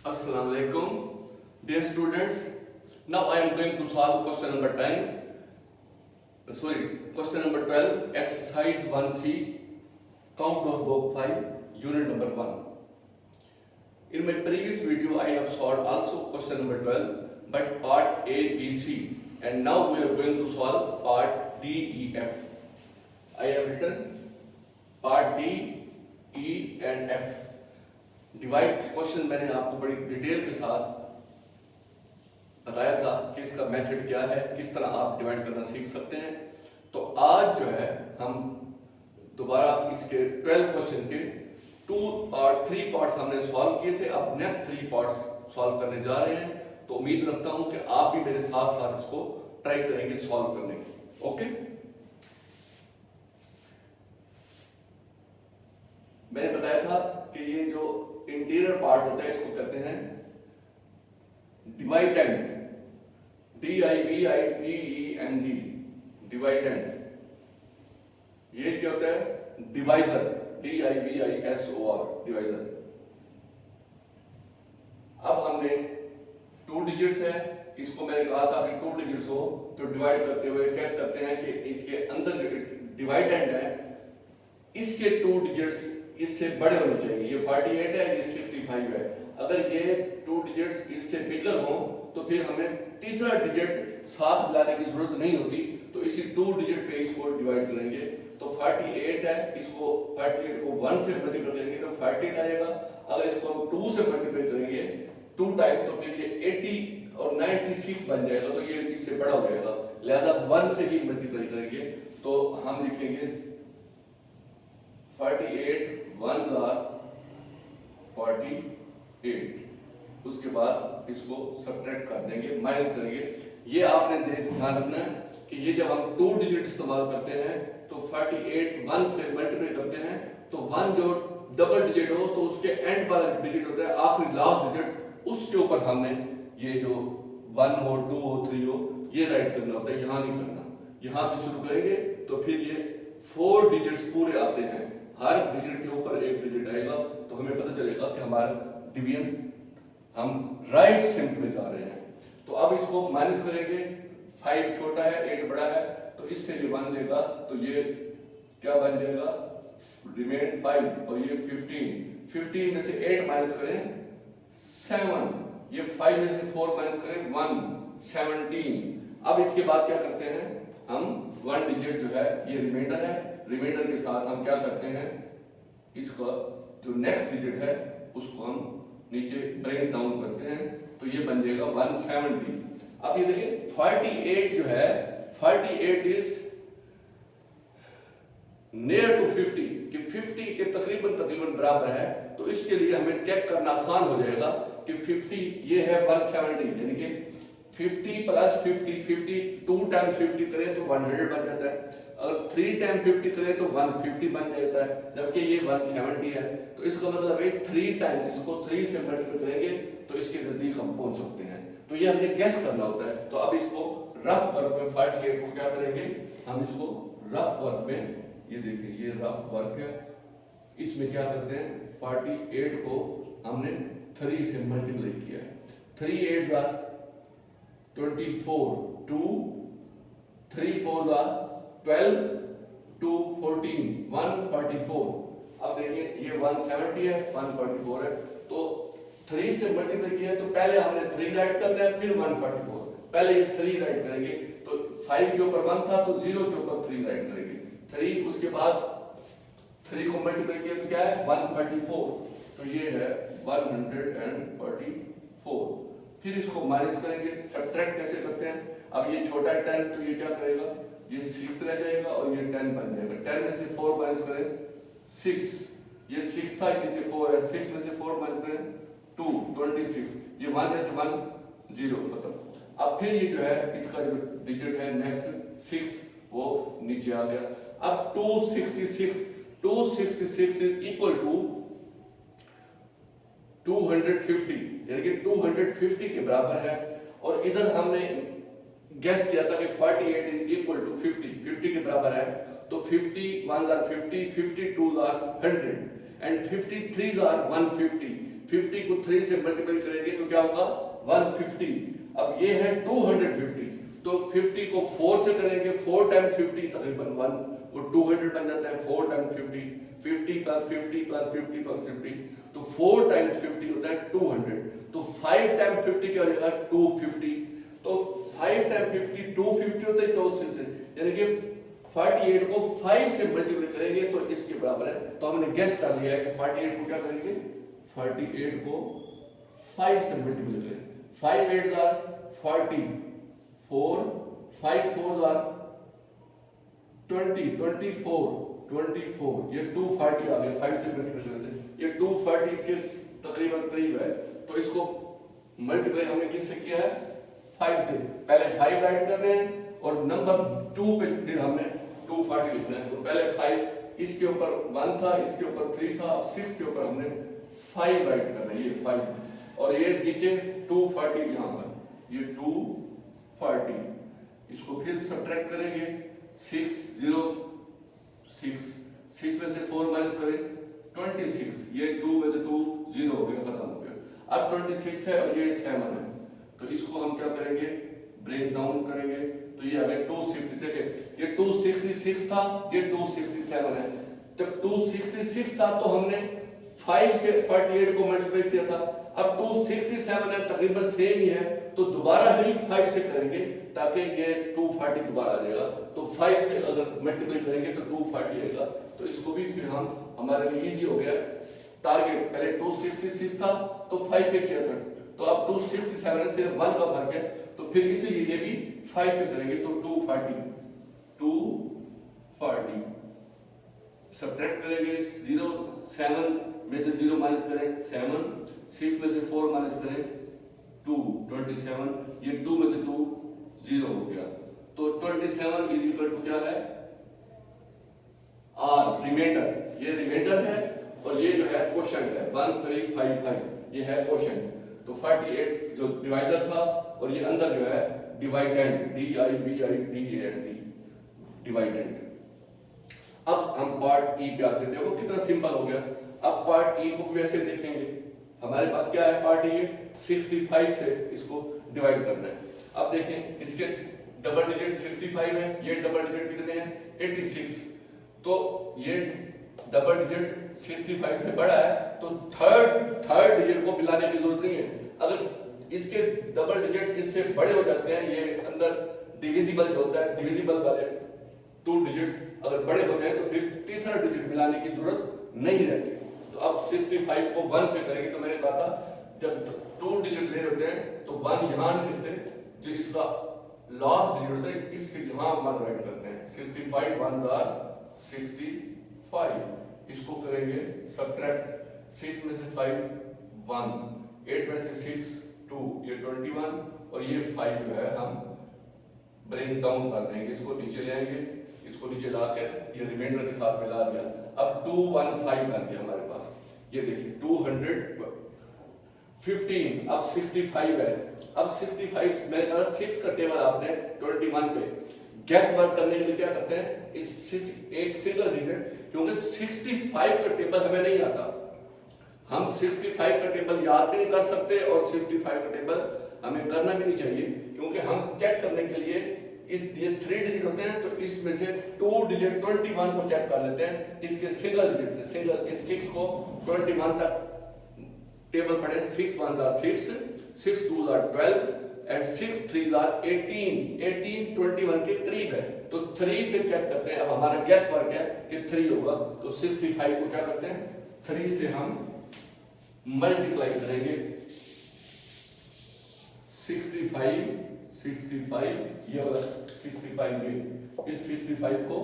Assalamu alaikum, dear students. Now I am going to solve question number 12, exercise 1C, count of book 5, unit number 1. In my previous video, I have solved also question number 12, but part A, B, C, and now we are going to solve part D, E, F. I have written part D, E, and F. Divide question मैंने आपको बड़ी detail के साथ बताया था कि इसका method क्या है, किस तरह आप डिवाइड करना सीख सकते हैं। तो आज जो है हम दोबारा इसके 12 क्वेश्चन के 3 पार्ट्स हमने सॉल्व किए थे। अब नेक्स्ट 3 पार्ट्स सॉल्व करने जा रहे हैं। तो उम्मीद रखता हूं कि आप भी मेरे साथ साथ इसको ट्राई करेंगे सॉल्व करने की। ओके, मैंने बताया था कि ये जो इंटीरियर पार्ट होता है इसको कहते हैं डिवाइडेंड, DIVIDEND, डिवाइडेंड। ये क्या होता है? Divisor, DIVISOR, divisor. अब हमने 2 डिजिट्स है, इसको मैंने कहा था कि 2 डिजिट्स हो तो डिवाइड करते हुए चेक करते हैं कि इसके अंदर जो डिवाइडेंड है इसके 2 डिजिट्स इससे बड़े होने चाहिए। ये 48 है, ये 65 है। अगर ये 2 डिजिट्स इससे बिगर हो तो फिर हमें तीसरा डिजिट साथ मिलाने की जरूरत नहीं होती। तो इसी 2 डिजिट पे इसको डिवाइड करेंगे। तो 48 है, इसको 48 को 1 से मल्टीप्लाई करेंगे तो 48 आएगा। अगर इसको हम 2 से मल्टीप्लाई करेंगे 2 टाइम तो फिर ये 80 और 96 बन जाएगा। तो ये इससे बड़ा हो जाएगा, लिहाजा 1 से ही मल्टीप्लाई करेंगे। तो हम लिखेंगे 48 1s are 48। उसके बाद इसको सब्ट्रैक्ट कर देंगे, माइनस करेंगे। ये आपने ध्यान रखना है कि ये जब हम 2 डिजिट इस्तेमाल करते हैं तो 48 1 से मल्टीप्लाई करते हैं तो 1 जो डबल डिजिट हो तो उसके एंड वाला डिजिट होता है, आखिरी लास्ट डिजिट, उसके ऊपर हमने ये जो 1 हो 2 हो 3 हो ये राइट करना होता है, यहाँ नहीं करना। यहाँ से शुरू करेंगे तो फिर ये 4 डिजिट्स पूरे आते हैं, हर डिजिट के ऊपर एक डिजिट आएगा। तो हमें पता चलेगा कि हमारा डिवीजन हम राइट सिंक में जा रहे हैं। तो अब इसको माइनस करेंगे, 5 छोटा है 8 बड़ा है, तो इससे ये 1 लेगा तो ये क्या बन जाएगा, रिमेन 5 और ये 15 में से 8 माइनस करें 7, ये 5 में से 4 माइनस करें 1, 17। अब इसके बाद क्या करते हैं, हम 1 डिजिट जो है ये रिमाइंडर है, रिमाइंडर के साथ हम क्या करते हैं, इसका जो नेक्स्ट डिजिट है उसको हम नीचे ब्रेक डाउन करते हैं तो ये बन जाएगा 170। अब ये देखिए 48 जो है 48 इज नियर टू 50 कि 50 के तकरीबन बराबर है। तो इसके लिए हमें चेक करना आसान हो जाएगा कि 50 ये है 170, यानी कि 50 प्लस 50 2 टाइम्स 50 करें तो 100 बन जाता है। अगर 3 टाइम 50 करें तो 150 बन जाता है, जबकि ये 170 है। तो इसका मतलब है 3 टाइम इसको 3 से मल्टीप्लाई करेंगे तो इसके नजदीक हम पहुंच सकते हैं। तो ये हमें गेस करना होता है। तो अब इसको रफ वर्क में 48 को क्या करेंगे, हम इसको रफ वर्क में, ये देखिए ये रफ वर्क है, इसमें क्या करते हैं 48 को हमने 3 से मल्टीप्लाई किया है। 3 8 are 24, 2 3 4 are 12, 2 14, 144। अब देखिए ये 170 है 144 है, तो 3 से मल्टीप्लाई किया तो पहले हमने 3 राइट करना है फिर 144, पहले ये 3 राइट करेंगे। तो 5 के ऊपर 1 था तो 0 के ऊपर 3 राइट करेंगे 3, उसके बाद 3 को मल्टीप्लाई किया तो क्या है 134, तो ये है 144। फिर इसको माइनस करेंगे, सब्ट्रैक्ट कैसे करते हैं। अब ये छोटा है 10 तो ये क्या करेगा, ये 6 रह जाएगा और ये 10 बन जाएगा। 10 में से 4 माइनस करें 6, ये 6 था नीचे 4 है, 6 में से 4 माइनस करें 2, 26, ये 1 में से 1 0 खत्म। अब फिर ये जो है इसका जो डिजिट है नेक्स्ट 6 वो नीचे आ गया। अब 266 इज इक्वल टू 250, यानी कि 250 के बराबर है। और इधर हमने गैस किया था कि 48 इज इक्वल टू 50 के बराबर है। तो 50 1s are 50, 52s are 100, and 53 are 150, 50 को 3 से मल्टीप्लाई करेंगे तो क्या होगा 150। अब ये है 250, तो 50 को 4 से करेंगे, 4 टाइम 50 तकरीबन 1, वो 200 बन जाता है। 4 टाइम 50, 50 प्लस 50 प्लस 50 प्लस 50, तो 4 टाइम्स 50 होता है 200। तो 5 टाइम 50 क्या हो जाएगा 250, तो 5 टाइम 50 250 होता है, तो यानी कि 48 को 5 से मल्टीप्लाई करेंगे तो इसके बराबर है। तो हमने गेस कर लिया है कि 48 को क्या करेंगे, 48 को 5 से मल्टीप्लाई करेंगे। 5 8 आर 40, 4 5 4 आर 20, 24, ये 240 आ गया 5 से मल्टीप्लाई से, ये 240 इसके तकरीबन करीब है। तो इसको मल्टीप्लाई हमने किससे किया है 5 से। पहले 5 राइट कर रहे हैं और नंबर 2 पे फिर हमने 240 लिखना है। तो पहले 5, इसके ऊपर 1 था, इसके ऊपर 3 था, अब 6 के ऊपर हमने 5 राइट कर रहे हैं, ये 5 और ये नीचे 240 यहाँ पर, ये 240। इसको फिर सब्ट्रैक्ट करेंगे, 6 0 6, 6 में से 4 माइनस करें 26, ये 2 में से 2 0 हो गया, खत्म हो गया। अब 26 है और ये 7 है, तो इसको हम क्या करेंगे ब्रेक डाउन करेंगे, तो ये आ गया 260। देखिए ये 266 था, ये 267 है। जब 266 था तो हमने 5 से 48 को मल्टीप्लाई किया था, अब 267 है, तकरीबन सेम ही है, तो दोबारा भी 5 से करेंगे ताकि ये 240 दोबारा आ जाएगा। तो 5 से अगर मल्टीप्लाई करेंगे तो 240 आएगा। तो इसको भी फिर हम हमारे लिए इजी हो गया। टारगेट पहले 266 था तो 5 पे किया था, तो अब 267 से 1 का फर्क है, तो फिर इसीलिए ये भी 5 पे करेंगे तो 240 सब्ट्रैक्ट करेंगे, 0 7 में से 0 माइनस करें 7, 6 में से 4 माइनस करें 2, 27, ये 2 में से 2 0 हो गया। तो 27 इज इक्वल टू क्या है आर, रिमाइंडर, ये रिमाइंडर है और ये जो है क्वोशंट है 1355, ये है क्वोशंट। तो 48 जो डिवाइजर था और ये अंदर जो है डिवाइडेंड, DIVIDAND, डिवाइडेंड। अब हम पार्ट ई पे आते थे, वो कितना सिंपल हो गया। अब पार्ट ई को वैसे देखेंगे, हमारे पास क्या है पार्ट ई 65 से इसको डिवाइड करना है। अब देखें इसके डबल डिजिट 65 है, ये डबल डिजिट कितने हैं 86, तो ये डबल डिजिट 65 से बड़ा है, तो थर्ड डिजिट को मिलाने की जरूरत नहीं है। अगर इसके डबल डिजिट इससे बड़े हो जाते हैं, ये अंदर डिविजिबल जो होता है, डिविजिबल वाले 2 डिजिट्स अगर बड़े हो जाए तो फिर तीसरा डिजिट मिलाने की जरूरत नहीं रहती। तो अब 65 को 1 से करेंगे, तो मैंने कहा था जब 2 डिजिट ले होते हैं तो 1 यहाँ नहीं लिखते, जो इसका लास्ट डिजिट होता है इसके यहाँ 1 राइट करते हैं। 65 1 आर 65, इसको करेंगे सब्ट्रैक्ट, 6 में से 5 1, 8 में से 6 2, ये 21 और ये 5 जो है हम ब्रेक डाउन कर देंगे, इसको नीचे ले आएंगे, इसको नीचे लाकर ये रिमाइंडर के साथ मिला दिया। अब 215 बन गया हमारे पास, ये देखिए 215, अब 65 है। अब 65 मेरे पास 6 का टेबल आपने 21 पे गैस वर्क करने के लिए क्या करते हैं, इस एक सिंगल डिजिट, क्योंकि 65 का टेबल हमें नहीं आता, हम 65 का टेबल याद भी नहीं कर सकते और 65 का टेबल हमें करना भी नहीं चाहिए, क्योंकि हम चेक करने के लिए इस ये 3 डिजिट होते हैं, तो इसमें से 2 डिजिट 21 को चेक कर लेते हैं इसके सिंगल डिजिट से। सिंगल इस 6 को 21 तक टेबल पढ़े, 6 1 आर 6, 6 2 आर 12 एंड 6 3 आर 18 21 के करीब है, तो 3 से चेक करते हैं। अब हमारा गैस वर्क है कि 3 होगा, तो 65 को क्या करते हैं 3 से हम मल्टीप्लाई करेंगे, 65 ये वाला 65 ये, इस 65 को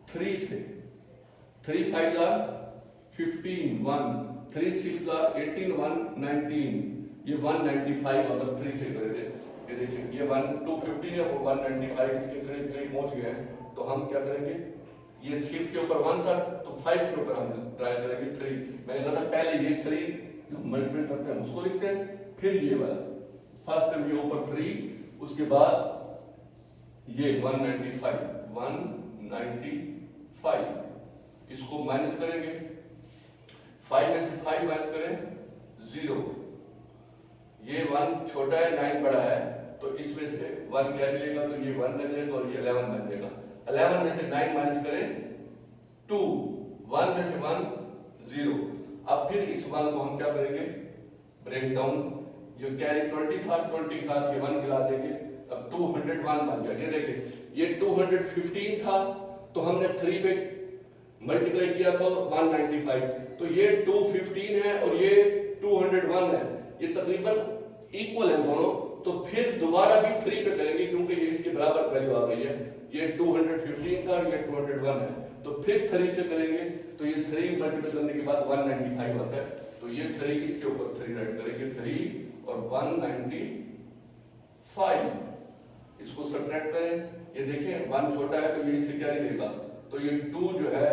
3 से 3 5 आर 15 1, 3 6 आर 18 1 19, ये 195 अगर 3 से करे थे, ये देखिए ये 250 है, वो 195 इसके करीब पहुंच गए हैं। तो हम क्या करेंगे, ये 6 के ऊपर 1 था तो 5 के ऊपर हम ट्राई करेंगे 3। मैंने कहा था पहले ये 3 मल्टीप्लाई करते हैं उसको लिखते हैं, फिर ये वाला फर्स्ट टाइम ये ऊपर 3, उसके बाद ये 195, इसको माइनस करेंगे 5 में से 5 माइनस करें 0, ये 1 छोटा है 9 बड़ा है, तो इसमें से 1 कैरी लेगा तो ये 1 बन जाएगा और ये 11 बन जाएगा। 11 में से 9 माइनस करें 2, 1 में से 1 0। अब फिर इस 1 को हम क्या करेंगे, ब्रेक डाउन, जो कैरी 20 था 20 के साथ ये 1 मिला देंगे, अब 201 बन गया। ये देखिए ये 215 था तो हमने 3 पे मल्टीप्लाई किया था 195, तो ये 215 है और ये 201 है, ये तकरीबन इक्वल है दोनों। तो फिर दोबारा भी 3 पे करेंगे क्योंकि ये इसके बराबर वैल्यू आ गई है, ये 215 था और ये 201 है, तो फिर 3 से करेंगे तो ये 3 मल्टीप्लाई करने के बाद 195 आता है, तो ये 3 इसके ऊपर 3 राइट करेंगे, 3 और 195, इसको सब्ट्रैक्ट करें, ये देखें 1 छोटा है तो ये इससे कैरी लेगा, तो ये 2 जो है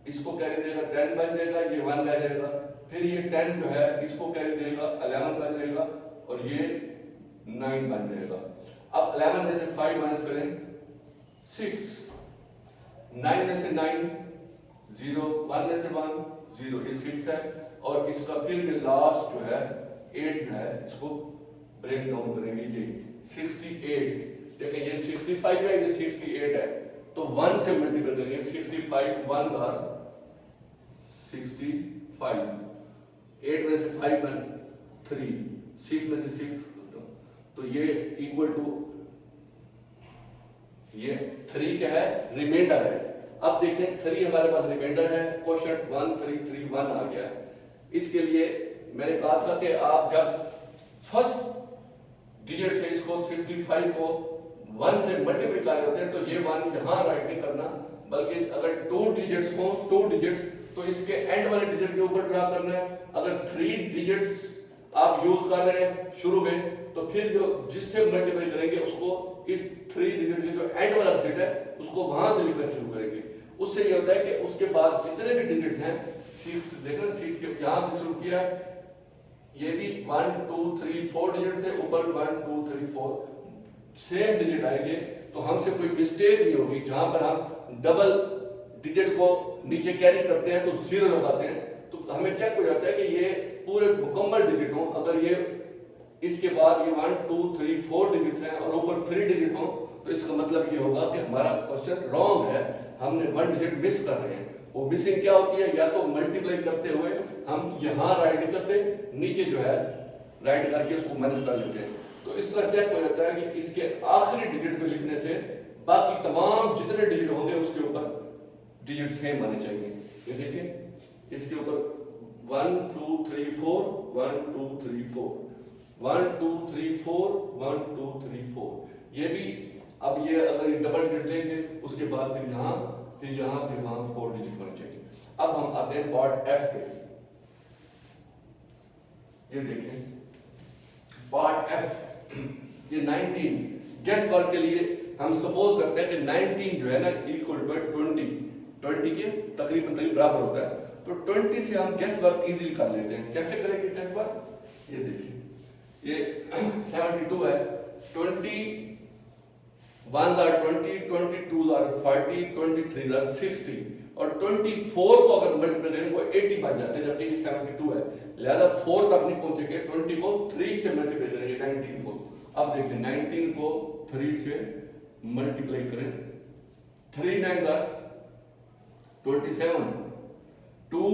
इसको कैरी देगा 10 बन जाएगा, ये 1 रह जाएगा, फिर ये 10 जो है इसको कैरी देगा 11 बन जाएगा और ये 9 बन जाएगा। अब 11 में से 5 माइनस करें 6, 9 में से 9 0, 1 में से 1 0, ये 6 है, और इसका फिर ये लास्ट जो है 8 जो है इसको ब्रेक डाउन करेंगे, ये 68, देखें ये 65 है ये 68 है, तो 1 से मल्टीप्लाई करेंगे, 65 1 बार 65, 8 में से 5 बन 3, 6 में से 6, तो ये इक्वल टू ये 3 क्या है, रिमाइंडर है। अब देखें 3 हमारे पास रिमाइंडर है, क्वोशंट 1 3 3 1 आ गया। इसके लिए मैंने कहा था कि आप जब फर्स्ट डिजिट से इसको 65 को 1 से मल्टीप्लाई कर होते हैं तो ये 1 यहाँ राइट नहीं करना, बल्कि अगर 2 डिजिट्स हो 2 डिजिट्स तो इसके एंड वाले डिजिट के ऊपर ड्रा करना है। अगर 3 डिजिट्स आप यूज कर रहे हैं शुरू में तो फिर जो जिससे मल्टीप्लाई करेंगे उसको इस 3 डिजिट के जो एंड वाला डिजिट है उसको वहां से लिखना शुरू करेंगे। उससे ये होता है कि उसके बाद जितने भी डिजिट्स हैं 6 देखना 6 के यहां से शुरू किया, ये भी 1 2 3 4 डिजिट थे, ऊपर 1 2 3 4 सेम डिजिट आएंगे, तो हमसे कोई मिस्टेक नहीं होगी। जहां पर हम डबल डिजिट को नीचे कैरी करते हैं तो 0 लगाते हैं तो हमें चेक हो जाता है कि ये पूरे मुकम्मल डिजिट हो। अगर ये इसके बाद ये 1 2 3 4 डिजिट्स हैं और ऊपर 3 डिजिट हो तो इसका मतलब ये होगा कि हमारा क्वेश्चन रॉन्ग है, हमने 1 डिजिट मिस कर रहे हैं। वो मिसिंग क्या होती है, या तो मल्टीप्लाई करते हुए हम यहाँ राइट नहीं करते, नीचे जो है राइट करके उसको माइनस कर लेते हैं, तो इस तरह चेक हो जाता है कि इसके आखिरी डिजिट में लिखने से बाकी तमाम जितने डिजिट होंगे उसके ऊपर डिजिट सेम आने चाहिए। ये देखिए इसके ऊपर 1 2 3 4 1 2 3 4 1 2 3 4 1 2 3 4, ये भी अब ये अगर डबल डिजिट लेंगे उसके बाद फिर यहाँ फिर यहाँ फिर वहां 4 डिजिट होने चाहिए। अब हम आते हैं पार्ट एफ पे, ये देखें पार्ट एफ, ये 19 गेस वर्क के लिए हम सपोज करते हैं कि 19 जो है ना इक्वल टू 20 के तकरीबन बराबर होता है, तो 20 से हम गेस वर्क इजीली कर लेते हैं। कैसे करेंगे गेस वर्क, ये देखिए ये 72 है, 20 1s are 20, 22s are 40, 23s are 60 और 24 को अगर मल्टीप्लाई करेंगे वो 80 बन जाते हैं, जबकि ये 72 है, लिहाजा 4 तक नहीं पहुंचेंगे, 20 को 3 से मल्टीप्लाई करेंगे 19 को। अब देखिए 19 को 3 से मल्टीप्लाई करें, 3 9s are 27, 2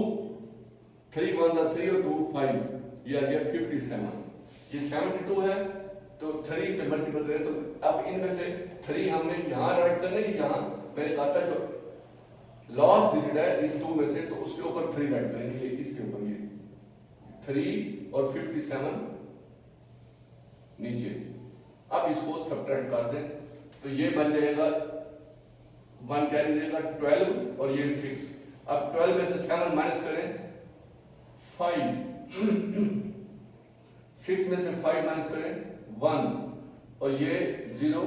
3 1s are 3 और 2 5, ये आ गया 57, ये 72 है तो 3 से मल्टीप्लाई करें, तो अब इनमें से 3 हमने यहाँ राइट करना है, यहाँ मैंने कहा था जो लास्ट डिजिट है इस 2 में से तो उसके ऊपर 3 राइट करेंगे, ये इसके ऊपर ये 3 और 57 नीचे। अब इसको सब्ट्रैक्ट कर दें तो ये बन जाएगा 1 कैरी देगा 12 और ये 6। अब 12 में से 7 माइनस करें 5 6 में से 5 माइनस करें 1 और ये 0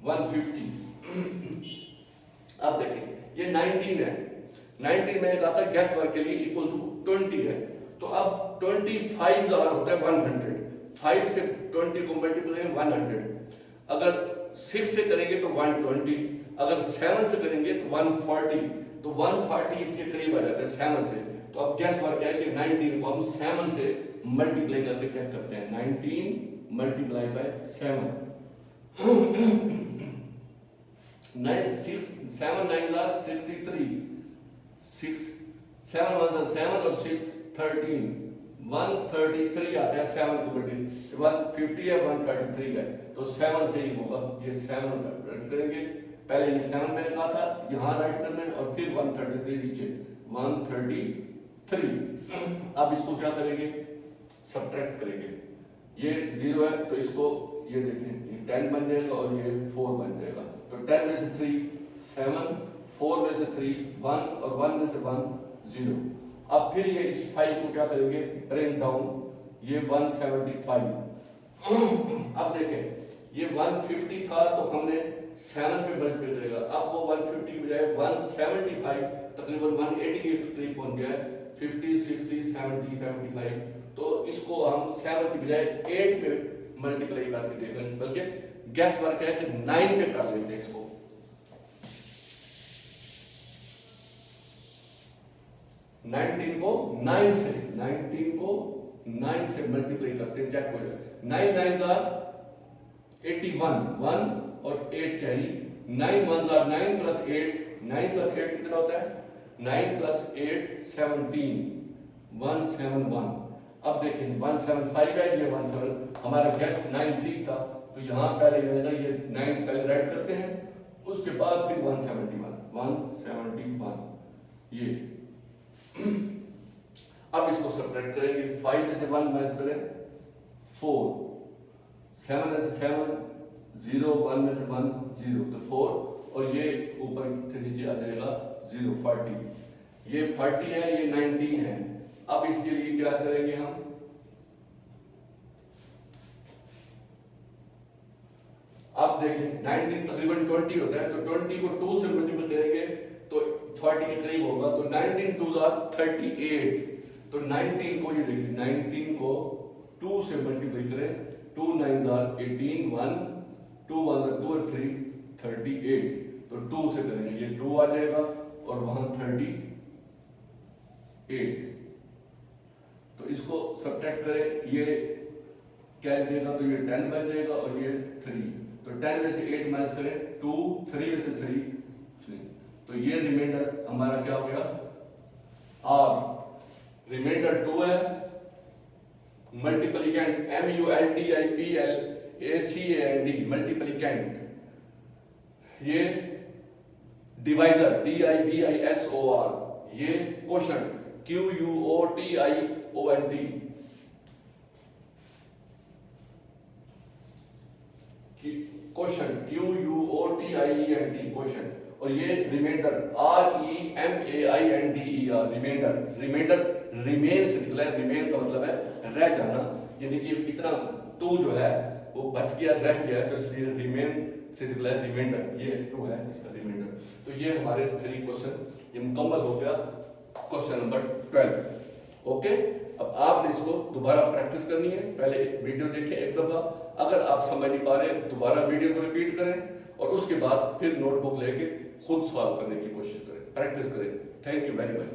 150। अब देखिए ये 19 है, 19 मैंने कहा था गैस वर्क के लिए इक्वल टू 20 है, तो अब 25 अगर होता है 100, 5 से 20 को मल्टीप्लाई करेंगे 100, अगर 6 से करेंगे तो 120, अगर 7 से करेंगे तो 140, तो 140 इसके करीब आ जाता है 7 से। तो अब गैस वर्क है कि 19 को हम 7 से मल्टीप्लाई करके चेक करते हैं। 19 मल्टीप्लाई बाय 7 7 9 63 6 7 1 7 और 6 13 133 आता है 7 को बटे 150 है 133 है तो 7 से ही होगा। ये 7 राइट करेंगे, पहले ये 7 मैंने कहा था यहाँ राइट करना है और फिर 133 नीचे 133। अब इसको क्या करेंगे, सब्ट्रैक्ट करेंगे। ये 0 है तो इसको ये देखें ये 10 बन जाएगा और ये 4 बन जाएगा। तो 10 में से 3 7, 4 में से 3 1 और 1 में से 1 0। अब फिर ये इस 5 को क्या करेंगे, ब्रेक डाउन, ये 175। अब देखें ये 150 था तो हमने 7 पे मल्टीप्लाई करेगा, अब वो 150 की बजाय 175 तकरीबन 180 के करीब पहुंच गया है। 50 60 70 75 तो इसको हम 7 की बजाय 8 पे मल्टीप्लाई करके देख लेंगे, बल्कि गैस वर्क है कि 9 पे कर लेते हैं इसको। 19 को 9 से मल्टीप्लाई करते हैं, चेक हो जाए। 9 9 का 81 1 और 8 कैरी, 9 1 का 9 प्लस 8 9 प्लस 8 कितना होता है 9 प्लस 8 17 171। अब देखें 175 है ये 17, हमारा गैस 9 ठीक था तो यहाँ पहले ये 9 पहले राइट करते हैं, उसके बाद फिर 171 ये। अब इसको सब्ट्रैक्ट करेंगे, 5 में से 1 माइनस करें 4, 7 में से 7 0, 1 में से 1 0 तो 4 और ये ऊपर से नीचे आ जाएगा 0 40। ये 40 है ये 19 है। अब इसके लिए क्या करेंगे हम, अब देखें 19 तकरीबन 20 होता है तो 20 को 2 से मल्टीप्लाई करेंगे तो 40 के करीब होगा। तो 19 2 38 तो 19 को ये देखिए 19 को 2 से मल्टीप्लाई करें 2 9 18 1 2 1 2 और 3 38 तो 2 से करेंगे ये 2 आ जाएगा और वहां 38 तो इसको सब्ट्रैक्ट करें, ये क्या देगा तो ये 10 बन जाएगा और ये 3 तो 10 में से 8 माइनस करें 2, 3 में से 3 तो ये रिमाइंडर हमारा क्या हो गया R। रिमाइंडर 2 है, मल्टीप्लिकेंट MULTIPLACAND मल्टीप्लिकेंट, ये डिवाइजर DIVISOR, ये quotient QUOTIONT, quotient QUOTIENT quotient, और ये reminder REMAINDER reminder. Reminder remain से निकला है, रिमेन का मतलब है रह जाना, यानी कि इतना 2 जो है वो बच गया रह गया तो इसलिए रिमेन से निकला है रिमाइंडर, ये 2 है इसका रिमाइंडर। तो ये हमारे 3 क्वेश्चन ये मुकम्मल हो गया क्वेश्चन नंबर 12। ओके, अब आपने इसको दोबारा प्रैक्टिस करनी है, पहले वीडियो देखें एक दफा, अगर आप समझ नहीं पा रहे दोबारा वीडियो को रिपीट करें और उसके बाद फिर नोटबुक लेके खुद सॉल्व करने की कोशिश करें, प्रैक्टिस करें। Thank you very much.